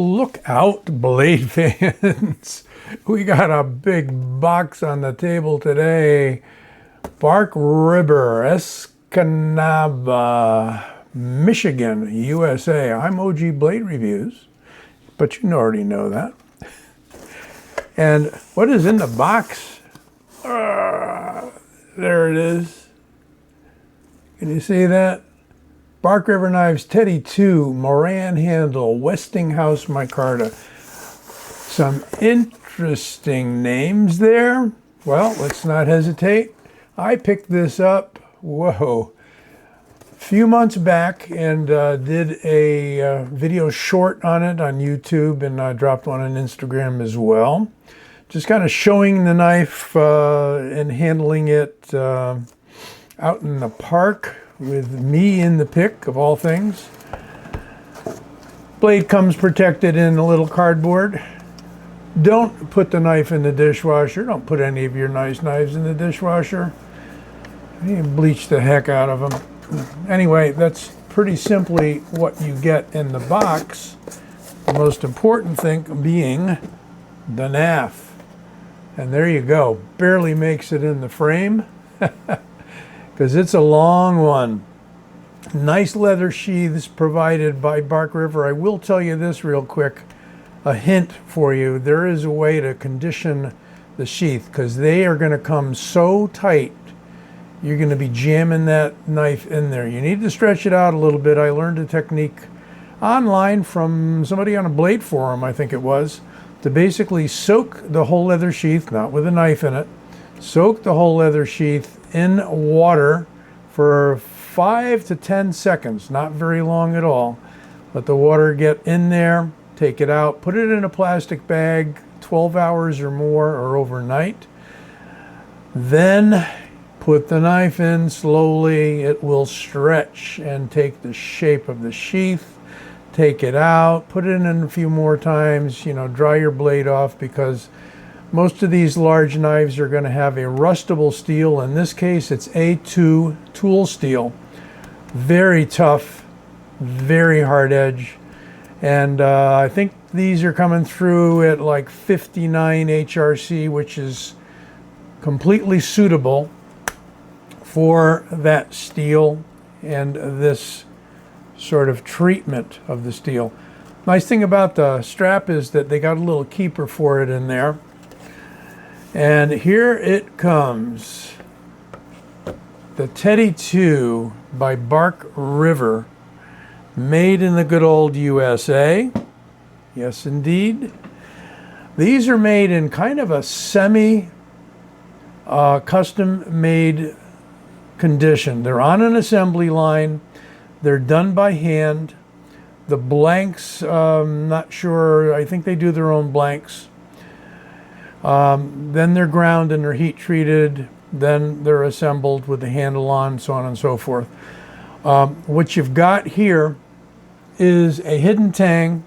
Well, look out, Blade fans. We got a big box on the table today. Bark River, Escanaba, Michigan, USA. I'm OG Blade Reviews, but you already know that. And what is in the box? There it is. Can you see that? Bark River Knives Teddy 2, Moran handle, Westinghouse micarta. Some interesting names there. Well, let's not hesitate. I picked this up, a few months back and did a video short on it on YouTube, and I dropped one on Instagram as well. Just kind of showing the knife and handling it out in the park with me in the pick, of all things. Blade comes protected in a little cardboard. Don't put the knife in the dishwasher. Don't put any of your nice knives in the dishwasher. You bleach the heck out of them. Anyway, that's pretty simply what you get in the box. The most important thing being the NAF. And there you go. Barely makes it in the frame. Because it's a long one. Nice leather sheaths provided by Bark River. I will tell you this real quick, a hint for you. There is a way to condition the sheath because they are going to come so tight, you're going to be jamming that knife in there. You need to stretch it out a little bit. I learned a technique online from somebody on a blade forum, I think it was, to basically soak the whole leather sheath, not with a knife in it, soak the whole leather sheath in water for 5 to 10 seconds, not very long at all. Let the water get in there, take it out, put it in a plastic bag 12 hours or more or overnight. Then put the knife in slowly. It will stretch and take the shape of the sheath. Take it out, put it in a few more times, dry your blade off, because most of these large knives are going to have a rustable steel. In this case, it's A2 tool steel. Very tough, very hard edge. And I think these are coming through at like 59 HRC, which is completely suitable for that steel and this sort of treatment of the steel. Nice thing about the strap is that they got a little keeper for it in there. And here it comes. The Teddy 2 by Bark River, made in the good old USA. Yes, indeed. These are made in kind of a custom-made condition. They're on an assembly line. They're done by hand. The blanks, not sure, I think they do their own blanks. Then they're ground and they're heat treated. Then they're assembled with the handle on, so on and so forth. What you've got here is a hidden tang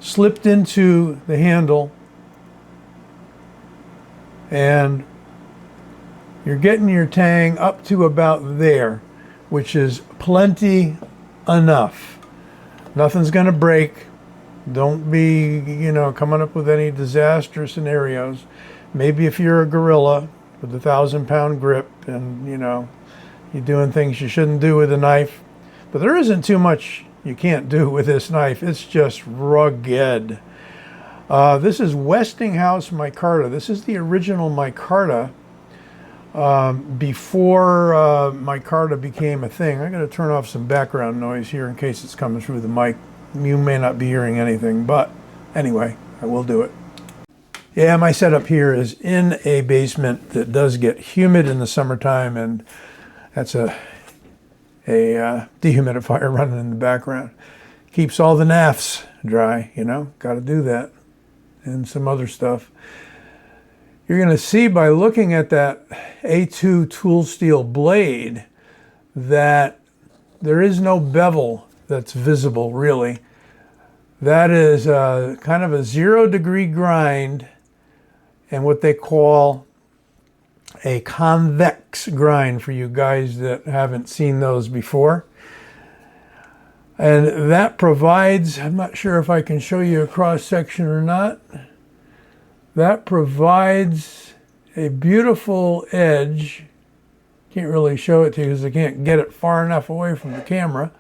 slipped into the handle, and you're getting your tang up to about there, which is plenty enough. Nothing's going to break. Don't be, coming up with any disaster scenarios. Maybe if you're a gorilla with a 1,000-pound grip and, you're doing things you shouldn't do with a knife. But there isn't too much you can't do with this knife. It's just rugged. This is Westinghouse micarta. This is the original micarta before micarta became a thing. I'm going to turn off some background noise here in case it's coming through the mic. You may not be hearing anything, but anyway, I will do it. Yeah, my setup here is in a basement that does get humid in the summertime, and that's a dehumidifier running in the background. Keeps all the NAFs dry, got to do that, and some other stuff. You're going to see by looking at that A2 tool steel blade that there is no bevel that's visible, really. That is kind of a 0-degree grind and what they call a convex grind for you guys that haven't seen those before. And that provides, I'm not sure if I can show you a cross section or not. That provides a beautiful edge. Can't really show it to you because I can't get it far enough away from the camera.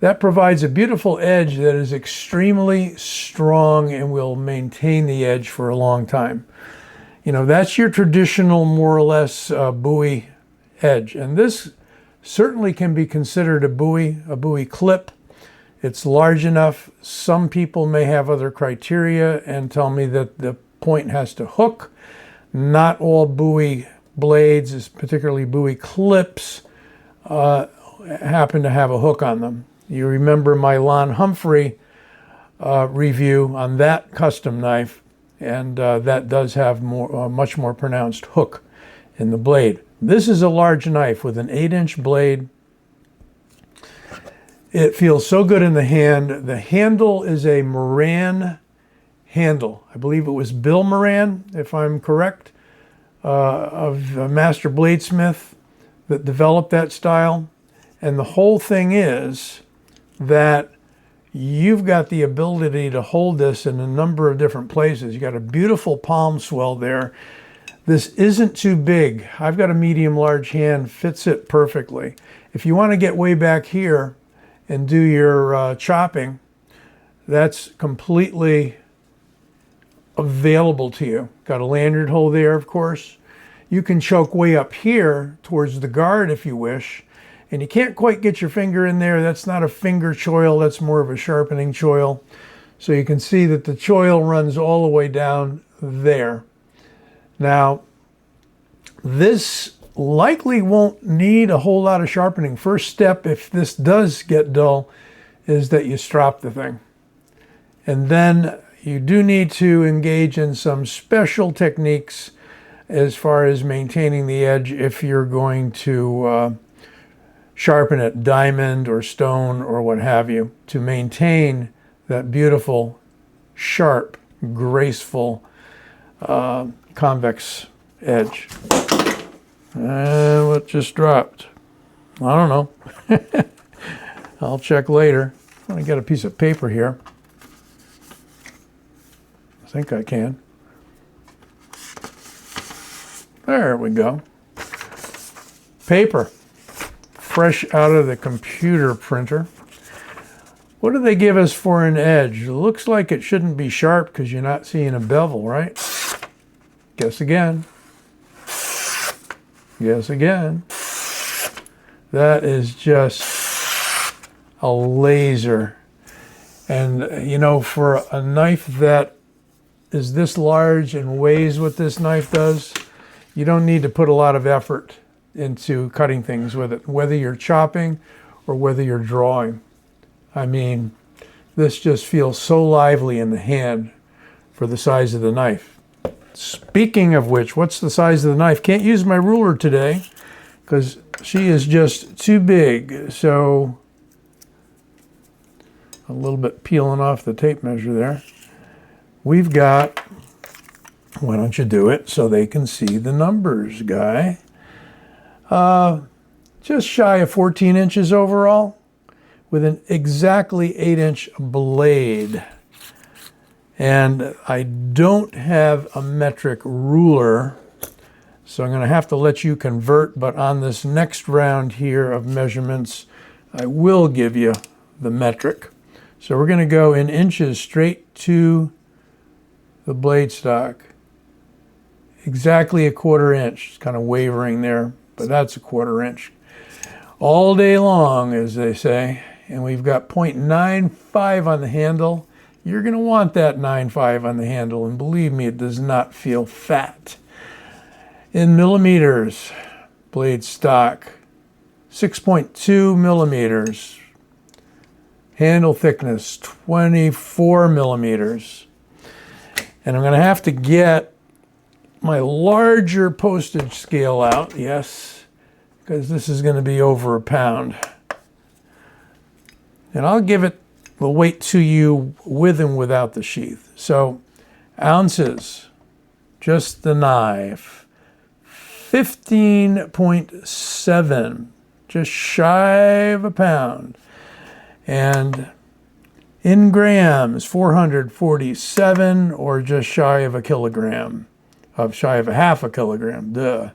That provides a beautiful edge that is extremely strong and will maintain the edge for a long time. You know, that's your traditional, more or less, Bowie edge. And this certainly can be considered a Bowie clip. It's large enough. Some people may have other criteria and tell me that the point has to hook. Not all Bowie blades, particularly Bowie clips, happen to have a hook on them. You remember my Lon Humphrey review on that custom knife, and that does have much more pronounced hook in the blade. This is a large knife with an 8-inch blade. It feels so good in the hand. The handle is a Moran handle. I believe it was Bill Moran, if I'm correct, of Master Bladesmith, that developed that style. And the whole thing is that you've got the ability to hold this in a number of different places. You got a beautiful palm swell there. This isn't too big. I've got a medium-large hand, fits it perfectly. If you want to get way back here and do your chopping, that's completely available to you. Got a lanyard hole there, of course. You can choke way up here towards the guard if you wish, and you can't quite get your finger in there. That's not a finger choil, that's more of a sharpening choil. So you can see that the choil runs all the way down there. Now, this likely won't need a whole lot of sharpening. First step, if this does get dull, is that you strop the thing. And then you do need to engage in some special techniques as far as maintaining the edge if you're going to sharpen it diamond or stone or what have you, to maintain that beautiful, sharp, graceful convex edge. And what just dropped? I don't know. I'll check later. I'm going to get a piece of paper here. I think I can. There we go. Paper. Fresh out of the computer printer. What do they give us for an edge? It looks like it shouldn't be sharp because you're not seeing a bevel, right? Guess again. Guess again. That is just a laser. And, you know, for a knife that is this large and weighs what this knife does, you don't need to put a lot of effort into cutting things with it, whether you're chopping or whether you're drawing. I mean, this just feels so lively in the hand for the size of the knife. Speaking of which, what's the size of the knife? Can't use my ruler today because she is just too big. So a little bit peeling off the tape measure there. We've got, why don't you do it so they can see the numbers, guy? Just shy of 14 inches overall with an exactly 8-inch blade. And I don't have a metric ruler, so I'm going to have to let you convert, but on this next round here of measurements, I will give you the metric. So we're going to go in inches straight to the blade stock. Exactly a 1/4 inch. It's kind of wavering there, but that's a 1/4 inch. All day long, as they say. And we've got 0.95 on the handle. You're going to want that 9.5 on the handle, and believe me, it does not feel fat. In millimeters, blade stock, 6.2 millimeters. Handle thickness, 24 millimeters. And I'm going to have to get my larger postage scale out, yes, because this is going to be over a pound. And I'll give it the weight to you with and without the sheath. So ounces, just the knife, 15.7, just shy of a pound. And in grams, 447, or just shy of a kilogram, shy of a half a kilogram. Duh.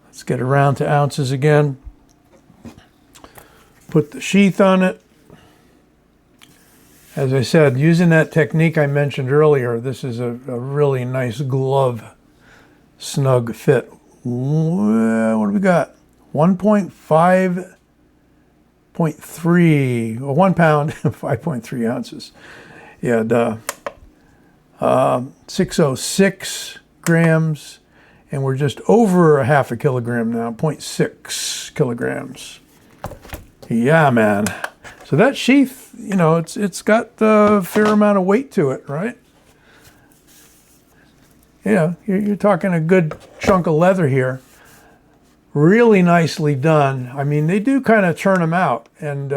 Let's get around to ounces again. Put the sheath on it. As I said, using that technique I mentioned earlier, this is a really nice glove snug fit. What do we got? 1.5.3, or 1 pound, 5.3 ounces. Yeah, duh. 606 grams, and we're just over a half a kilogram now, 0.6 kilograms. Yeah, man. So that sheath, you know, it's got a fair amount of weight to it, right? Yeah, you're talking a good chunk of leather here. Really nicely done. I mean, they do kind of turn them out, and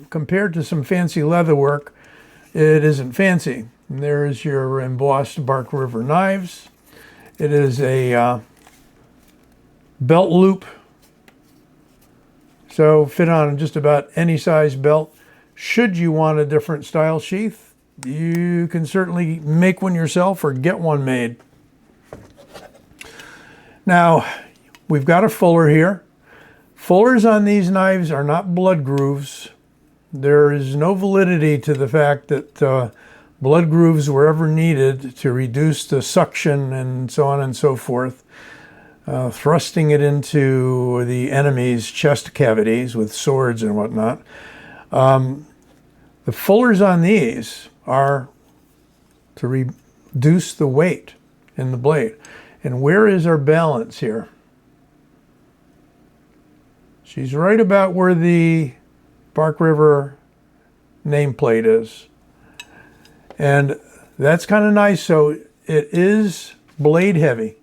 compared to some fancy leather work, it isn't fancy. And there's your embossed Bark River knives. It is a belt loop, so fit on just about any size belt. Should you want a different style sheath, you can certainly make one yourself or get one made. Now, we've got a fuller here. Fullers on these knives are not blood grooves. There is no validity to the fact that blood grooves were ever needed to reduce the suction and so on and so forth, thrusting it into the enemy's chest cavities with swords and whatnot. The fullers on these are to reduce the weight in the blade. And where is our balance here? She's right about where the Bark River nameplate is. And that's kind of nice. So it is blade heavy.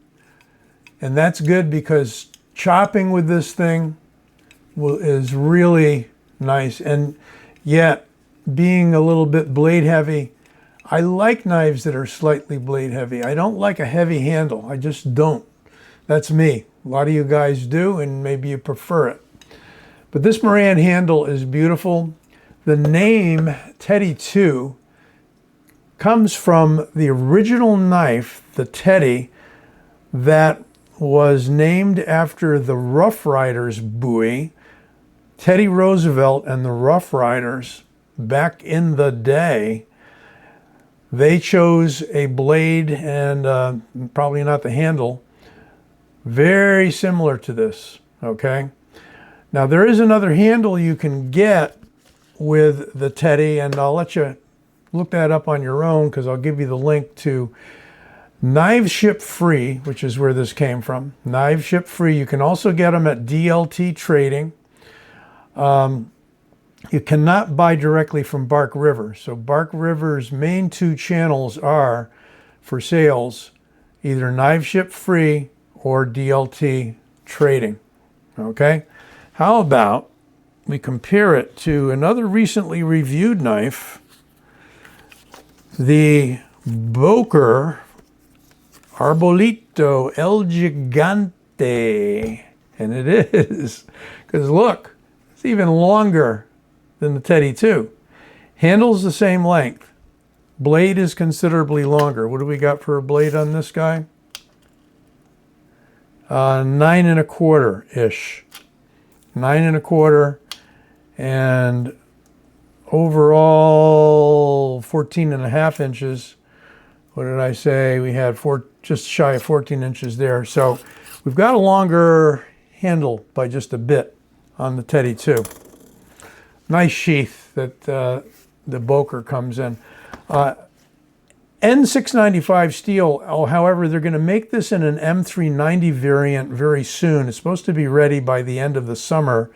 And that's good because chopping with this thing is really nice. And yet, being a little bit blade heavy, I like knives that are slightly blade heavy. I don't like a heavy handle. I just don't. That's me. A lot of you guys do, and maybe you prefer it. But this Moran handle is beautiful. The name Teddy 2 comes from the original knife, the Teddy, that was named after the Rough Riders Bowie. Teddy Roosevelt and the Rough Riders, back in the day, they chose a blade, and probably not the handle, very similar to this, okay? Now, there is another handle you can get with the Teddy, and I'll let you look that up on your own because I'll give you the link to Knives Ship Free, which is where this came from. Knives Ship Free. You can also get them at DLT Trading. You cannot buy directly from Bark River. So Bark River's main two channels are for sales, either Knives Ship Free or DLT Trading. Okay? How about we compare it to another recently reviewed knife, the Boker Arbolito El Gigante. And it is, because look, it's even longer than the Teddy 2. Handle's the same length. Blade is considerably longer. What do we got for a blade on this guy? 9 1/4-ish. 9 1/4, and overall 14.5 inches. What did I say? We had just shy of 14 inches there. So we've got a longer handle by just a bit on the Teddy 2. Nice sheath that the Boker comes in. N695 steel, however, they're going to make this in an M390 variant very soon. It's supposed to be ready by the end of the summer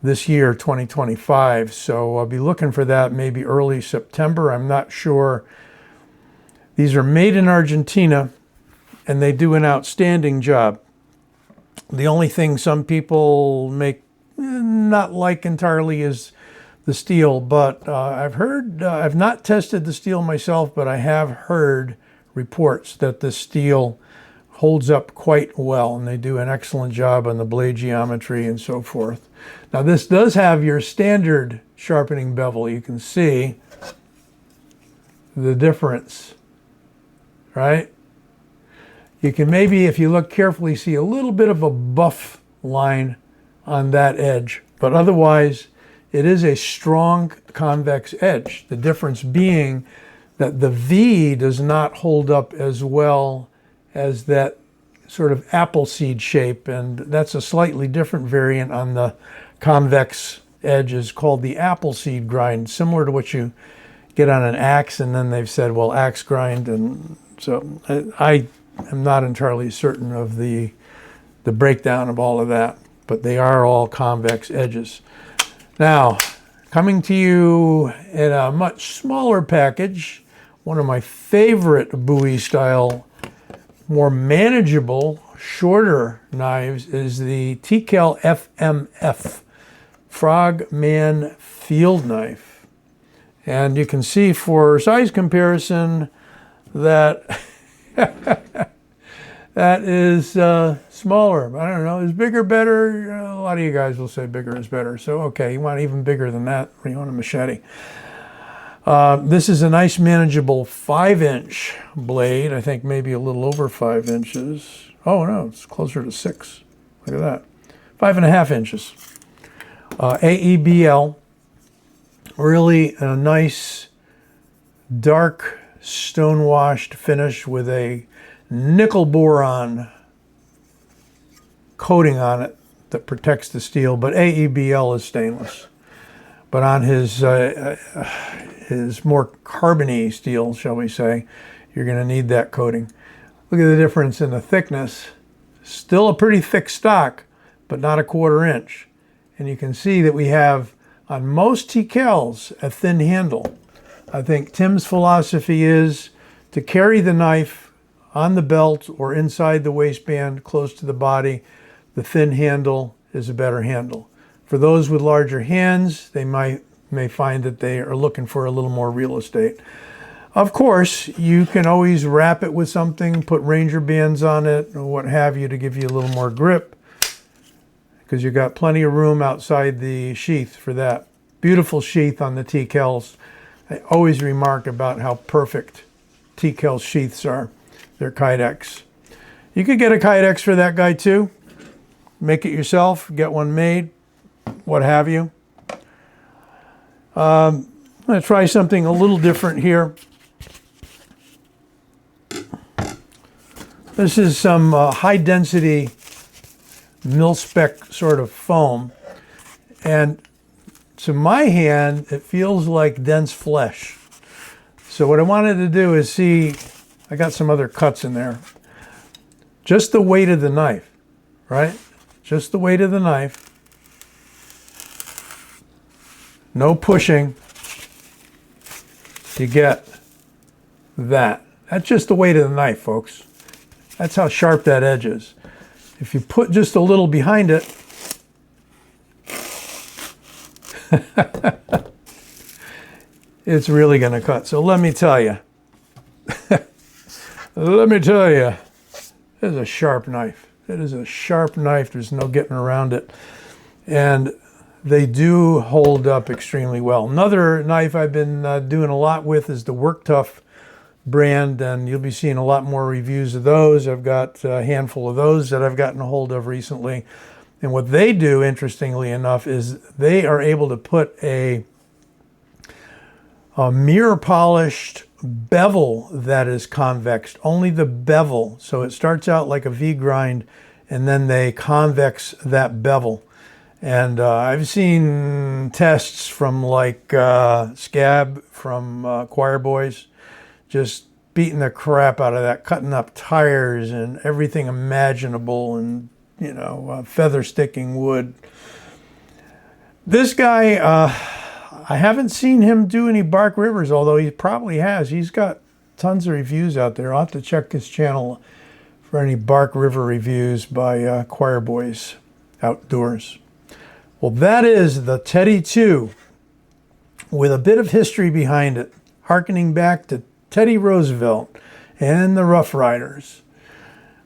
this year, 2025. So I'll be looking for that maybe early September. I'm not sure. These are made in Argentina, and they do an outstanding job. The only thing some people not like entirely is the steel, but I've heard, I've not tested the steel myself, but I have heard reports that the steel holds up quite well, and they do an excellent job on the blade geometry and so forth. Now this does have your standard sharpening bevel. You can see the difference, right? You can maybe, if you look carefully, see a little bit of a buff line on that edge, but otherwise it is a strong convex edge. The difference being that the V does not hold up as well as that sort of apple seed shape, and that's a slightly different variant on the convex edge, is called the apple seed grind, similar to what you get on an axe, and then they've said, well, axe grind, and so I am not entirely certain of the breakdown of all of that, but they are all convex edges. Now, coming to you in a much smaller package, one of my favorite Bowie style, more manageable, shorter knives is the TKL FMF, Frogman Field Knife. And you can see for size comparison that that is smaller. I don't know, is bigger better? A lot of you guys will say bigger is better. So, okay, you want even bigger than that, or you want a machete. This is a nice manageable 5-inch blade. I think maybe a little over 5 inches. Oh no, it's closer to 6. Look at that. 5.5 inches. AEBL. Really a nice dark stone-washed finish with a nickel boron coating on it that protects the steel, but AEBL is stainless. But on his more carbony steel, shall we say, you're going to need that coating. Look at the difference in the thickness. Still a pretty thick stock, but not a 1/4 inch. And you can see that we have, on most TKLs, a thin handle. I think Tim's philosophy is to carry the knife on the belt or inside the waistband, close to the body. The thin handle is a better handle. For those with larger hands, they may find that they are looking for a little more real estate. Of course, you can always wrap it with something, put Ranger bands on it, or what have you, to give you a little more grip, because you've got plenty of room outside the sheath for that. Beautiful sheath on the TKLs. I always remark about how perfect TKL sheaths are. They're Kydex. You could get a Kydex for that guy too. Make it yourself, get one made, what have you. I'm going to try something a little different here. This is some high density mil-spec sort of foam, and to my hand it feels like dense flesh. So what I wanted to do is see, I got some other cuts in there, just the weight of the knife, right? Just the weight of the knife. No pushing to get that. That's just the weight of the knife, folks. That's how sharp that edge is. If you put just a little behind it, it's really going to cut. So let me tell you. Let me tell you. It is a sharp knife. It is a sharp knife. There's no getting around it. And they do hold up extremely well. Another knife I've been doing a lot with is the Work Tough brand, and you'll be seeing a lot more reviews of those. I've got a handful of those that I've gotten a hold of recently. And what they do, interestingly enough, is they are able to put a mirror polished bevel that is convex, only the bevel. So it starts out like a V grind, and then they convex that bevel. And I've seen tests from like Scab from Choir Boys, just beating the crap out of that, cutting up tires and everything imaginable, and you know, feather sticking wood. This guy, I haven't seen him do any bark rivers, although he probably has. He's got tons of reviews out there. I'll have to check his channel for any bark river reviews by Choir Boys Outdoors. Well, that is the Teddy 2 with a bit of history behind it, harkening back to Teddy Roosevelt and the Rough Riders.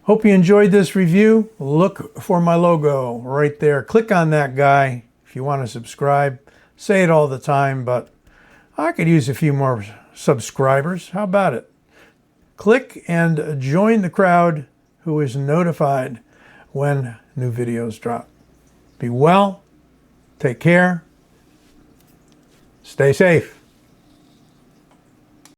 Hope you enjoyed this review. Look for my logo right there. Click on that guy if you want to subscribe. Say it all the time, but I could use a few more subscribers. How about it? Click and join the crowd who is notified when new videos drop. Be well, take care, stay safe.